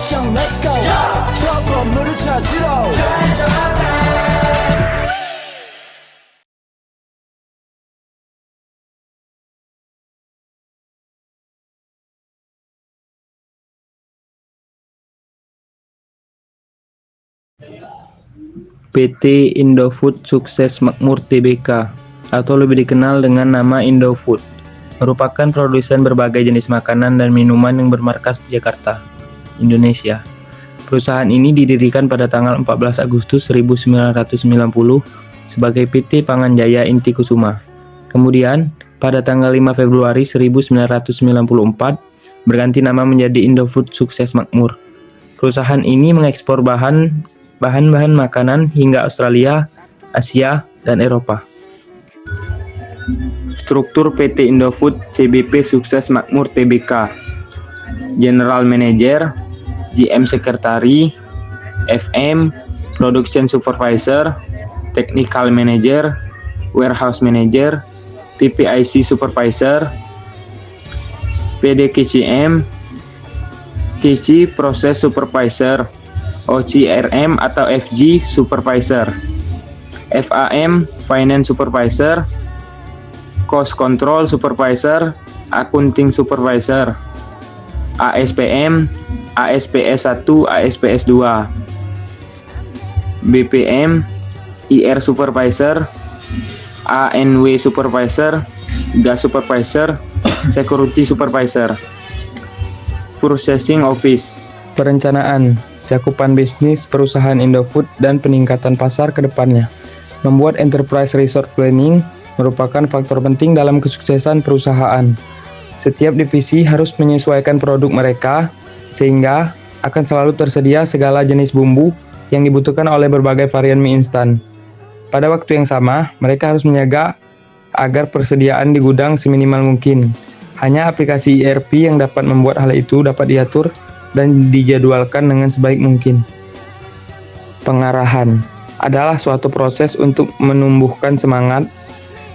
action let's go 저 건물을 찾으러 PT Indofood Sukses Makmur Tbk atau lebih dikenal dengan nama Indofood merupakan produsen berbagai jenis makanan dan minuman yang bermarkas di Jakarta, Indonesia. Perusahaan ini didirikan pada tanggal 14 Agustus 1990 sebagai PT Panganjaya Inti Kusuma. Kemudian, pada tanggal 5 Februari 1994 berganti nama menjadi Indofood Sukses Makmur. Perusahaan ini mengekspor bahan-bahan makanan hingga Australia, Asia, dan Eropa. Struktur PT Indofood CBP Sukses Makmur Tbk: General Manager, GM Secretary, FM, Production Supervisor, Technical Manager, Warehouse Manager, PPIC Supervisor, PDKCM, KC Process Supervisor, OCRM atau FG Supervisor, FAM Finance Supervisor, Cost Control Supervisor, Accounting Supervisor, ASPM, ASPS 1, ASPS 2, BPM, IR Supervisor, ANW Supervisor, Gas Supervisor, Security Supervisor. Processing Office. Perencanaan, cakupan bisnis perusahaan Indofood dan peningkatan pasar ke depannya. Membuat enterprise resource planning merupakan faktor penting dalam kesuksesan perusahaan. Setiap divisi harus menyesuaikan produk mereka sehingga akan selalu tersedia segala jenis bumbu yang dibutuhkan oleh berbagai varian mie instan. Pada waktu yang sama, mereka harus menjaga agar persediaan di gudang seminimal mungkin. Hanya aplikasi ERP yang dapat membuat hal itu dapat diatur dan dijadwalkan dengan sebaik mungkin. Pengarahan adalah suatu proses untuk menumbuhkan semangat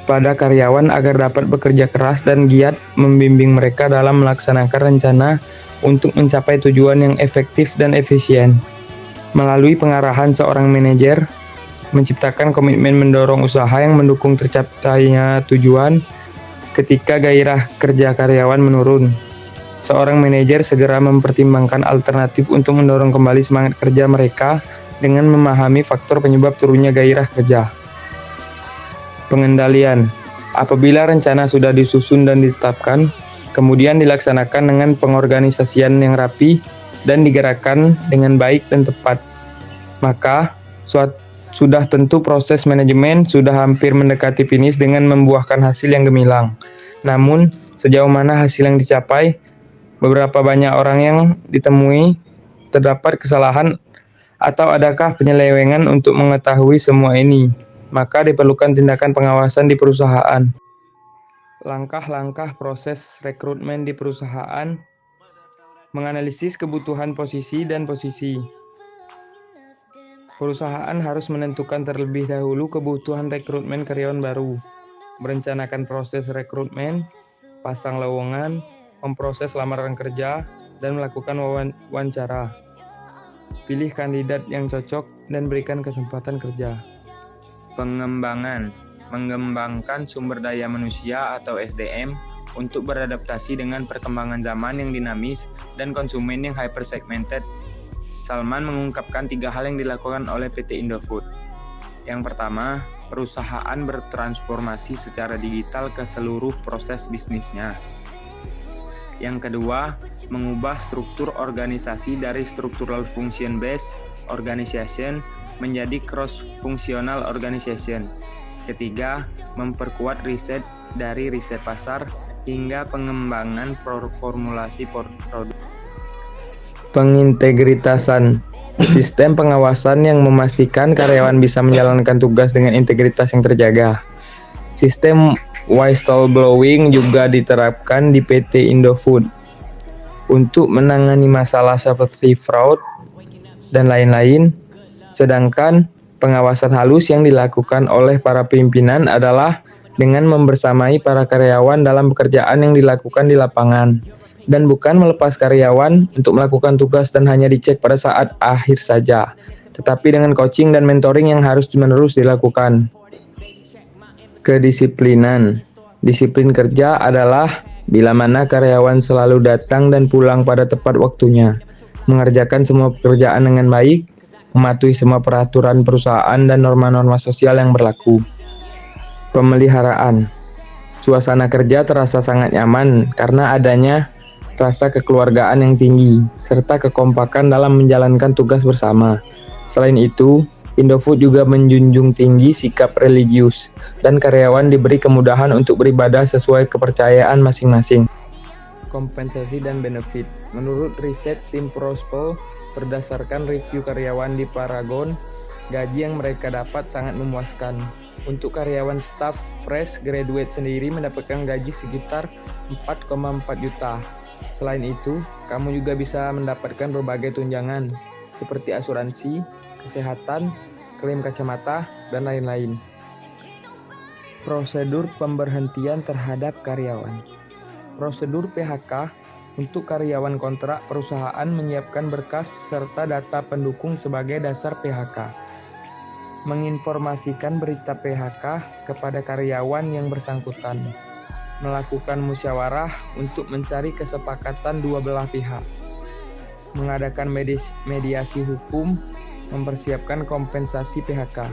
pada karyawan agar dapat bekerja keras dan giat, membimbing mereka dalam melaksanakan rencana untuk mencapai tujuan yang efektif dan efisien. Melalui pengarahan seorang manajer, menciptakan komitmen mendorong usaha yang mendukung tercapainya tujuan. Ketika gairah kerja karyawan menurun, seorang manajer segera mempertimbangkan alternatif untuk mendorong kembali semangat kerja mereka dengan memahami faktor penyebab turunnya gairah kerja. Pengendalian. Apabila rencana sudah disusun dan ditetapkan, kemudian dilaksanakan dengan pengorganisasian yang rapi dan digerakkan dengan baik dan tepat, maka sudah tentu proses manajemen sudah hampir mendekati finish dengan membuahkan hasil yang gemilang. Namun, sejauh mana hasil yang dicapai, beberapa banyak orang yang ditemui, terdapat kesalahan, atau adakah penyelewengan untuk mengetahui semua ini, maka diperlukan tindakan pengawasan di perusahaan. Langkah-langkah proses rekrutmen di perusahaan: menganalisis kebutuhan posisi dan posisi. Perusahaan harus menentukan terlebih dahulu kebutuhan rekrutmen karyawan baru, merencanakan proses rekrutmen, pasang lowongan, memproses lamaran kerja, dan melakukan wawancara. Pilih kandidat yang cocok dan berikan kesempatan kerja. Pengembangan, mengembangkan sumber daya manusia atau SDM untuk beradaptasi dengan perkembangan zaman yang dinamis dan konsumen yang hyper-segmented. Salman mengungkapkan 3 hal yang dilakukan oleh PT Indofood. Yang pertama, perusahaan bertransformasi secara digital ke seluruh proses bisnisnya. Yang kedua, mengubah struktur organisasi dari structural function based organization menjadi cross-functional organization. Ketiga, memperkuat riset dari riset pasar hingga pengembangan formulasi produk. Pengintegritasan, sistem pengawasan yang memastikan karyawan bisa menjalankan tugas dengan integritas yang terjaga. Sistem whistleblowing juga diterapkan di PT Indofood untuk menangani masalah seperti fraud dan lain-lain. Sedangkan pengawasan halus yang dilakukan oleh para pimpinan adalah dengan membersamai para karyawan dalam pekerjaan yang dilakukan di lapangan. dan bukan melepas karyawan untuk melakukan tugas dan hanya dicek pada saat akhir saja, tetapi dengan coaching dan mentoring yang harus menerus dilakukan. Kedisiplinan. Disiplin kerja adalah bila mana karyawan selalu datang dan pulang pada tepat waktunya, mengerjakan semua pekerjaan dengan baik, mematuhi semua peraturan perusahaan dan norma-norma sosial yang berlaku. Pemeliharaan. Suasana kerja terasa sangat nyaman karena adanya rasa kekeluargaan yang tinggi, serta kekompakan dalam menjalankan tugas bersama. Selain itu, Indofood juga menjunjung tinggi sikap religius, dan karyawan diberi kemudahan untuk beribadah sesuai kepercayaan masing-masing. Kompensasi dan benefit. Menurut riset tim Prospel, berdasarkan review karyawan di Paragon, gaji yang mereka dapat sangat memuaskan. Untuk karyawan staf fresh graduate sendiri mendapatkan gaji sekitar 4,4 juta. Selain itu, kamu juga bisa mendapatkan berbagai tunjangan seperti asuransi, kesehatan, klaim kacamata, dan lain-lain. Prosedur pemberhentian terhadap karyawan. Prosedur PHK untuk karyawan kontrak perusahaan menyiapkan berkas serta data pendukung sebagai dasar PHK. Menginformasikan berita PHK kepada karyawan yang bersangkutan. Melakukan musyawarah untuk mencari kesepakatan dua belah pihak. Mengadakan mediasi hukum, mempersiapkan kompensasi PHK.